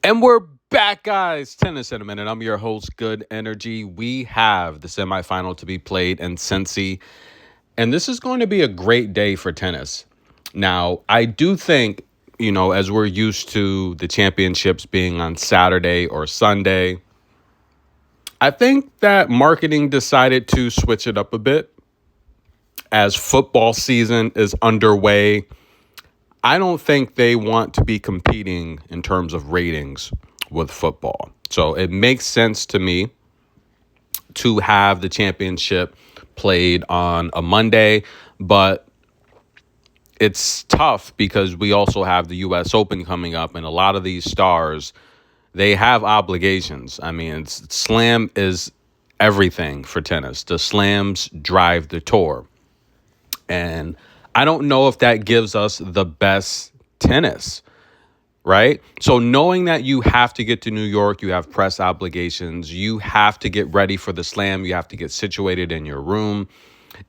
And we're back, guys. Tennis in a minute. I'm your host, Good Energy. We have the semifinal to be played in Cincy, and this is going to be a great day for tennis. Now, I do think, as we're used to the championships being on Saturday or Sunday, I think that marketing decided to switch it up a bit as football season is underway. I don't think they want to be competing in terms of ratings with football. So it makes sense to me to have the championship played on a Monday, but it's tough because we also have the US Open coming up, and a lot of these stars, they have obligations. I mean, slam is everything for tennis. The slams drive the tour. And I don't know if that gives us the best tennis, right? So knowing that you have to get to New York, you have press obligations, you have to get ready for the slam, you have to get situated in your room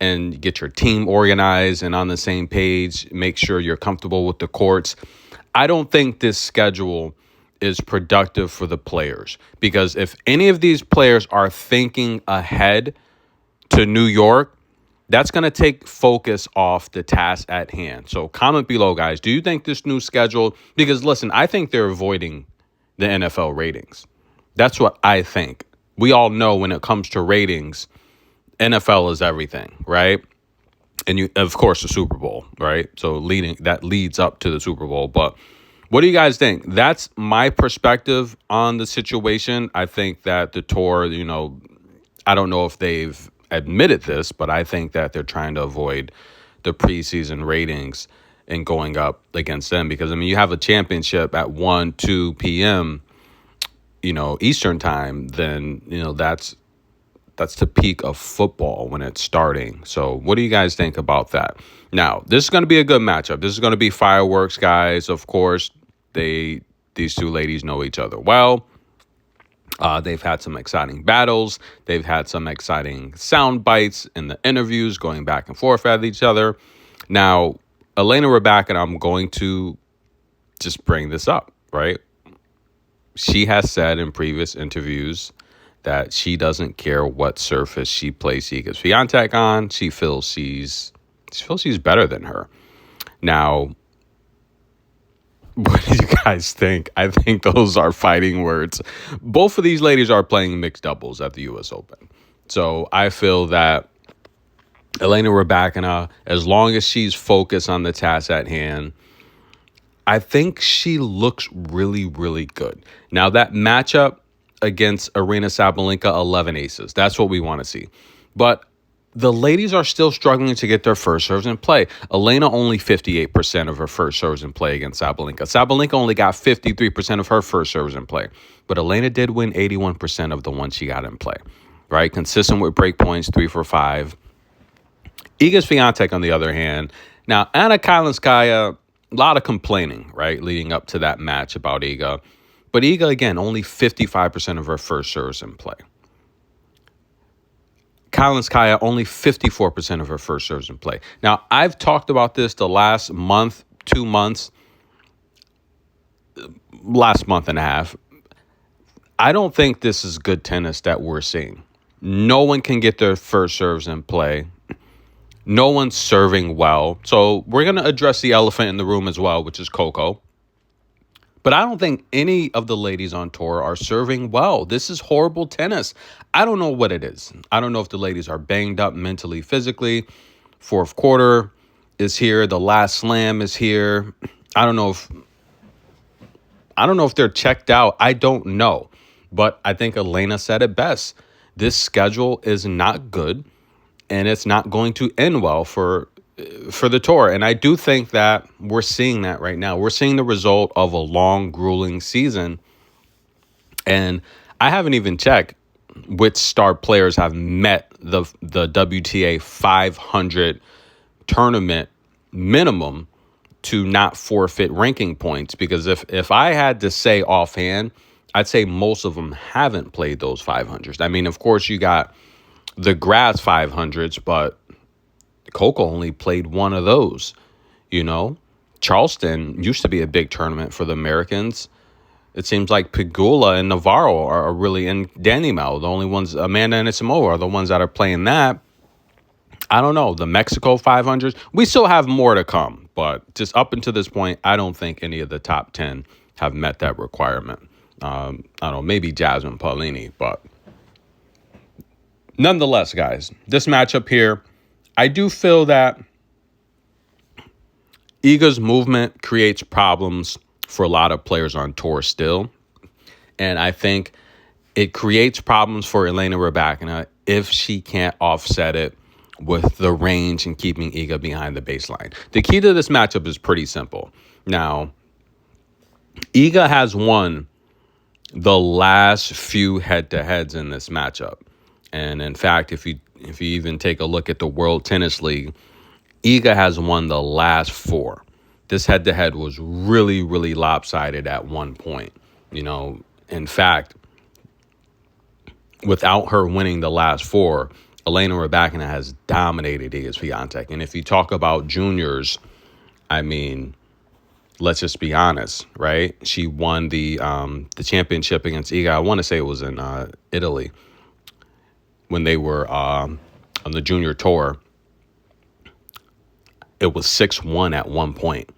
and get your team organized and on the same page, make sure you're comfortable with the courts. I don't think this schedule is productive for the players, because if any of these players are thinking ahead to New York, that's going to take focus off the task at hand. So comment below, guys. Do you think this new schedule, because listen, I think they're avoiding the NFL ratings. That's what I think. We all know when it comes to ratings, NFL is everything, right? And you, of course, the Super Bowl, right? So that leads up to the Super Bowl. But what do you guys think? That's my perspective on the situation. I think that the tour, I don't know if they've admitted this, but I think that they're trying to avoid the preseason ratings and going up against them, because you have a championship at 1-2 p.m. Eastern time, then that's the peak of football when it's starting. So what do you guys think about that? Now, this is going to be a good matchup. This is going to be fireworks, guys. Of course, these two ladies know each other well. They've had some exciting battles. They've had some exciting sound bites in the interviews, going back and forth at each other. Now, Elena Rybakina, I'm going to just bring this up, right? She has said in previous interviews that she doesn't care what surface she plays Iga Swiatek on. She feels she's better than her. Now, what do you guys think? I think those are fighting words. Both of these ladies are playing mixed doubles at the US Open. So I feel that Elena Rybakina, as long as she's focused on the task at hand, I think she looks really, really good. Now, that matchup against Aryna Sabalenka, 11 aces. That's what we want to see. But the ladies are still struggling to get their first serves in play. Elena only 58% of her first serves in play against Sabalenka. Sabalenka only got 53% of her first serves in play. But Elena did win 81% of the ones she got in play, right? Consistent with break points, 3 for 5. Iga Swiatek, on the other hand. Now, Anna Kalinskaya, a lot of complaining, right, leading up to that match about Iga. But Iga, again, only 55% of her first serves in play. Kalinskaya, only 54% of her first serves in play. Now, I've talked about this the last month, 2 months, last month and a half. I don't think this is good tennis that we're seeing. No one can get their first serves in play. No one's serving well. So we're going to address the elephant in the room as well, which is Coco. But I don't think any of the ladies on tour are serving well. This is horrible tennis. I don't know what it is. I don't know if the ladies are banged up mentally, physically. Fourth quarter is here. The last slam is here. I don't know if they're checked out. I don't know. But I think Elena said it best. This schedule is not good, and it's not going to end well for the tour. And I do think that we're seeing that right now. We're seeing the result of a long, grueling season. And I haven't even checked which star players have met the WTA 500 tournament minimum to not forfeit ranking points. Because if I had to say offhand, I'd say most of them haven't played those 500s. Of course, you got the grass 500s, but Coco only played one of those. Charleston used to be a big tournament for the Americans. It seems like Pegula and Navarro are really in Danny Mel. The only ones, Amanda and Isamova, are the ones that are playing that. I don't know. The Mexico 500s, we still have more to come. But just up until this point, I don't think any of the top 10 have met that requirement. I don't know, maybe Jasmine Paolini. But nonetheless, guys, this matchup here, I do feel that Iga's movement creates problems for a lot of players on tour still. And I think it creates problems for Elena Rybakina if she can't offset it with the range and keeping Iga behind the baseline. The key to this matchup is pretty simple. Now, Iga has won the last few head-to-heads in this matchup. And in fact, if you even take a look at the World Tennis League, Iga has won the last 4. This head-to-head was really, really lopsided at one point. In fact, without her winning the last 4, Elena Rybakina has dominated Iga Swiatek. And if you talk about juniors, I mean, let's just be honest, right? She won the championship against Iga. I want to say it was in Italy when they were on the junior tour. It was 6-1 at one point,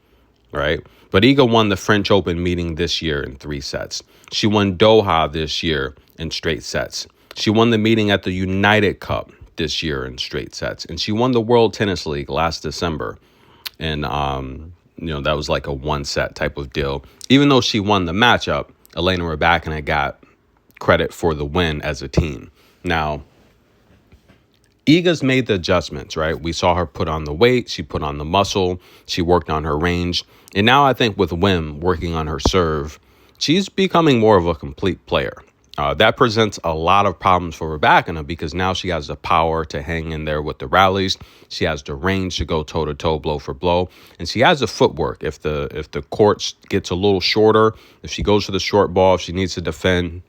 right? But Iga won the French Open meeting this year in 3 sets. She won Doha this year in straight sets. She won the meeting at the United Cup this year in straight sets. And she won the World Tennis League last December. And, that was like a 1-set type of deal. Even though she won the matchup, Elena Rybakina got credit for the win as a team. Now, Iga's made the adjustments, right? We saw her put on the weight. She put on the muscle. She worked on her range. And now I think with Wim working on her serve, she's becoming more of a complete player. That presents a lot of problems for Rybakina because now she has the power to hang in there with the rallies. She has the range to go toe-to-toe, blow for blow. And she has the footwork. If the court gets a little shorter, if she goes for the short ball, if she needs to defend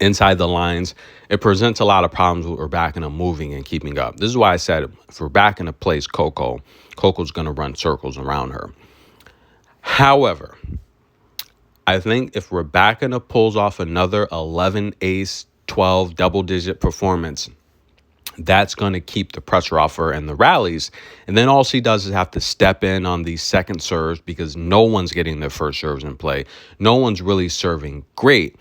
inside the lines, it presents a lot of problems with Rybakina moving and keeping up. This is why I said if Rybakina plays Coco, Coco's going to run circles around her. However, I think if Rybakina pulls off another 11 ace, 12 double-digit performance, that's going to keep the pressure off her in the rallies. And then all she does is have to step in on these second serves because no one's getting their first serves in play. No one's really serving great.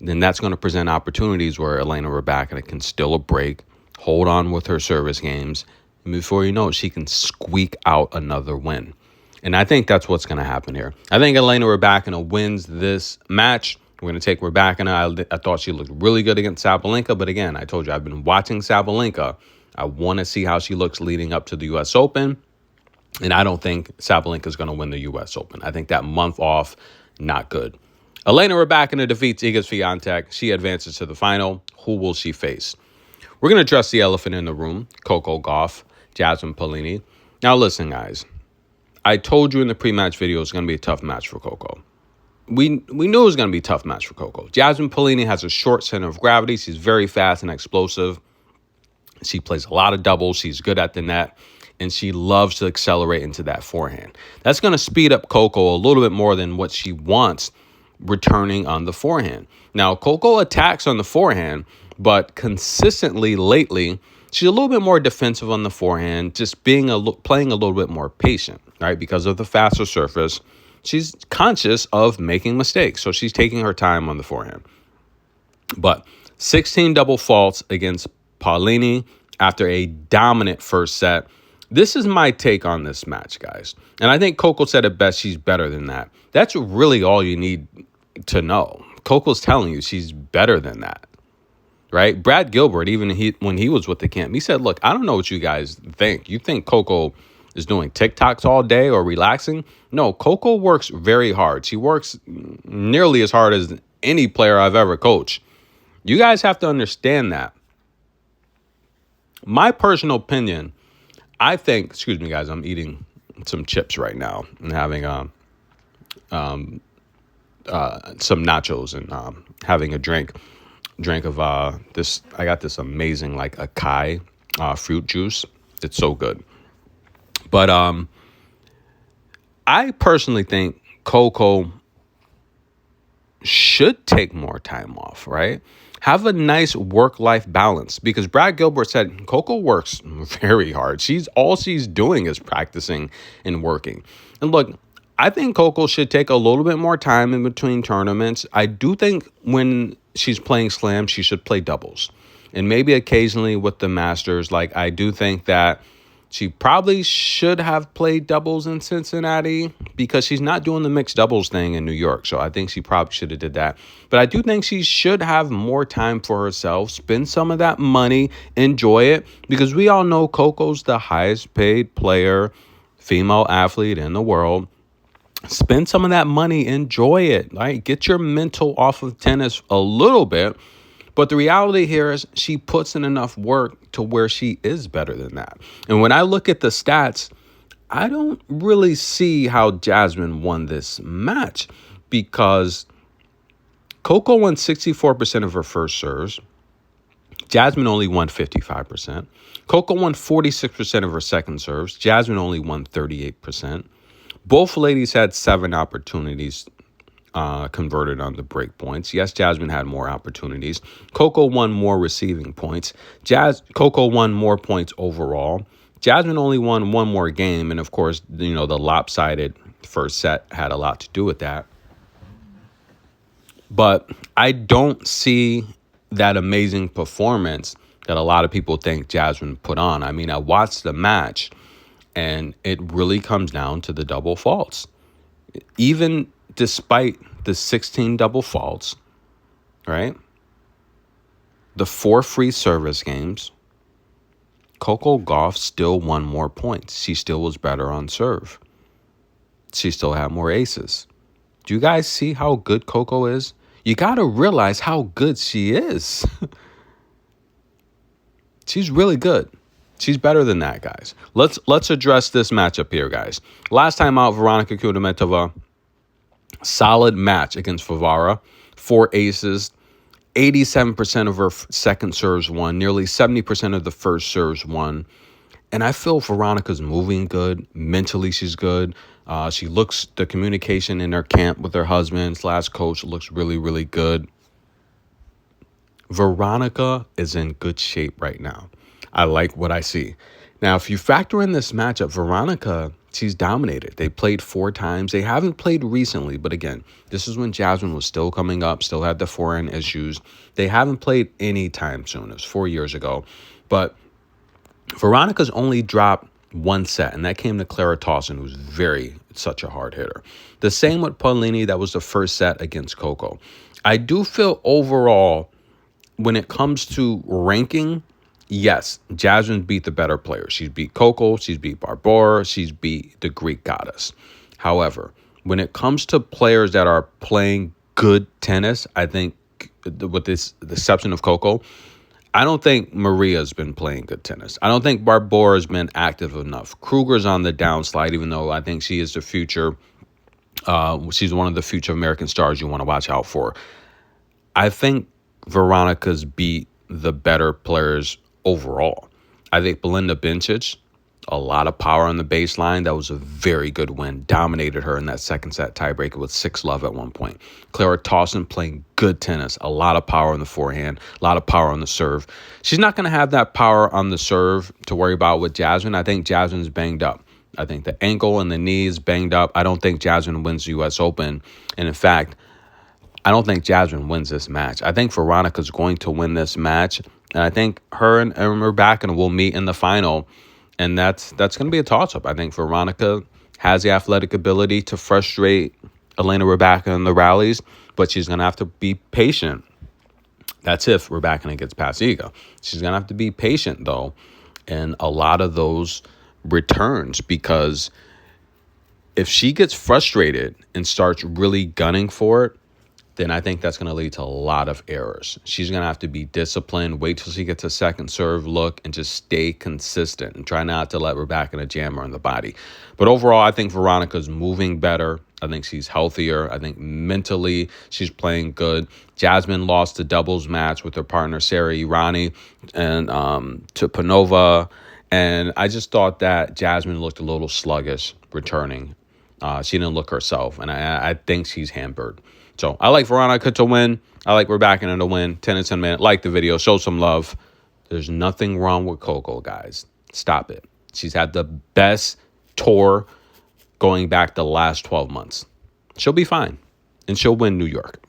Then that's going to present opportunities where Elena Rybakina can steal a break, hold on with her service games, and before you know it, she can squeak out another win. And I think that's what's going to happen here. I think Elena Rybakina wins this match. We're going to take Rybakina. I thought she looked really good against Sabalenka, but again, I told you I've been watching Sabalenka. I want to see how she looks leading up to the U.S. Open, and I don't think Sabalenka is going to win the U.S. Open. I think that month off, not good. Elena Rybakina defeats Iga Swiatek. She advances to the final. Who will she face? We're going to address the elephant in the room, Coco Gauff, Jasmine Paolini. Now, listen, guys. I told you in the pre-match video it's going to be a tough match for Coco. We knew it was going to be a tough match for Coco. Jasmine Paolini has a short center of gravity. She's very fast and explosive. She plays a lot of doubles. She's good at the net. And she loves to accelerate into that forehand. That's going to speed up Coco a little bit more than what she wants returning on the forehand. Now, Coco attacks on the forehand, but consistently lately, she's a little bit more defensive on the forehand, just playing a little bit more patient, right? Because of the faster surface, she's conscious of making mistakes, so she's taking her time on the forehand. But 16 double faults against Paolini after a dominant first set. This is my take on this match, guys. And I think Coco said it best. She's better than that. That's really all you need to know. Coco's telling you she's better than that, right? Brad Gilbert, even when he was with the camp, he said, look, I don't know what you guys think. You think Coco is doing TikToks all day or relaxing? No, Coco works very hard. She works nearly as hard as any player I've ever coached. You guys have to understand that. My personal opinion, I think, excuse me, guys, I'm eating some chips right now and having some nachos and having a drink of this. I got this amazing like acai fruit juice. It's so good. But I personally think Coco should take more time off, right? Have a nice work-life balance, because Brad Gilbert said Coco works very hard. She's doing is practicing and working. And look, I think Coco should take a little bit more time in between tournaments. I do think when she's playing slam, she should play doubles. And maybe occasionally with the Masters, like I do think that she probably should have played doubles in Cincinnati, because she's not doing the mixed doubles thing in New York. So I think she probably should have did that. But I do think she should have more time for herself, spend some of that money, enjoy it, because we all know Coco's the highest paid player, female athlete in the world. Spend some of that money, enjoy it, right? Get your mental off of tennis a little bit. But the reality here is she puts in enough work to where she is better than that. And when I look at the stats, I don't really see how Jasmine won this match, because Coco won 64% of her first serves. Jasmine only won 55%. Coco won 46% of her second serves. Jasmine only won 38%. Both ladies had 7 opportunities converted on the break points. Yes, Jasmine had more opportunities. Coco won more receiving points. Coco won more points overall. Jasmine only won one more game, and of course, the lopsided first set had a lot to do with that. But I don't see that amazing performance that a lot of people think Jasmine put on. I mean, I watched the match, and it really comes down to the double faults. Even despite the 16 double faults, right? The 4 free service games, Coco Gauff still won more points. She still was better on serve. She still had more aces. Do you guys see how good Coco is? You got to realize how good she is. She's really good. She's better than that, guys. Let's address this matchup here, guys. Last time out, Veronika Kudermetova, solid match against Favara. 4 aces, 87% of her second serves won, nearly 70% of the first serves won. And I feel Veronika's moving good. Mentally, she's good. The communication in her camp with her husband/coach looks really, really good. Veronika is in good shape right now. I like what I see. Now, if you factor in this matchup, Veronika, she's dominated. They played 4 times. They haven't played recently, but again, this is when Jasmine was still coming up, still had the forehand issues. They haven't played any time soon. It was 4 years ago. But Veronika's only dropped 1 set, and that came to Clara Tauson, who's such a hard hitter. The same with Paolini. That was the first set against Coco. I do feel overall, when it comes to ranking, yes, Jasmine beat the better players. She's beat Coco. She's beat Barbora. She's beat the Greek goddess. However, when it comes to players that are playing good tennis, I think, with the exception of Coco, I don't think Maria's been playing good tennis. I don't think Barbora's been active enough. Kruger's on the downslide, even though I think she is the future. She's one of the future American stars you want to watch out for. I think Veronika's beat the better players overall. I think Belinda Bencic, a lot of power on the baseline. That was a very good win. Dominated her in that second set tiebreaker with 6-love at one point. Clara Tauson playing good tennis. A lot of power on the forehand. A lot of power on the serve. She's not going to have that power on the serve to worry about with Jasmine. I think Jasmine's banged up. I think the ankle and the knee is banged up. I don't think Jasmine wins the U.S. Open. And in fact, I don't think Jasmine wins this match. I think Veronika's going to win this match. And I think her and Rybakina will meet in the final. And that's going to be a toss-up. I think Veronika has the athletic ability to frustrate Elena Rybakina in the rallies, but she's going to have to be patient. That's if Rybakina gets past Iga. She's going to have to be patient, though, in a lot of those returns, because if she gets frustrated and starts really gunning for it, then I think that's going to lead to a lot of errors. She's going to have to be disciplined, wait till she gets a second serve look, and just stay consistent and try not to let Rybakina jam her in the body. But overall, I think Veronika's moving better. I think she's healthier. I think mentally she's playing good. Jasmine lost the doubles match with her partner, Sarah Irani, and to Panova. And I just thought that Jasmine looked a little sluggish returning. She didn't look herself, and I think she's hampered. So I like Veronika to win. I like Rybakina to win. Tennis in a Minute. Like the video. Show some love. There's nothing wrong with Coco, guys. Stop it. She's had the best tour going back the last 12 months. She'll be fine. And she'll win New York.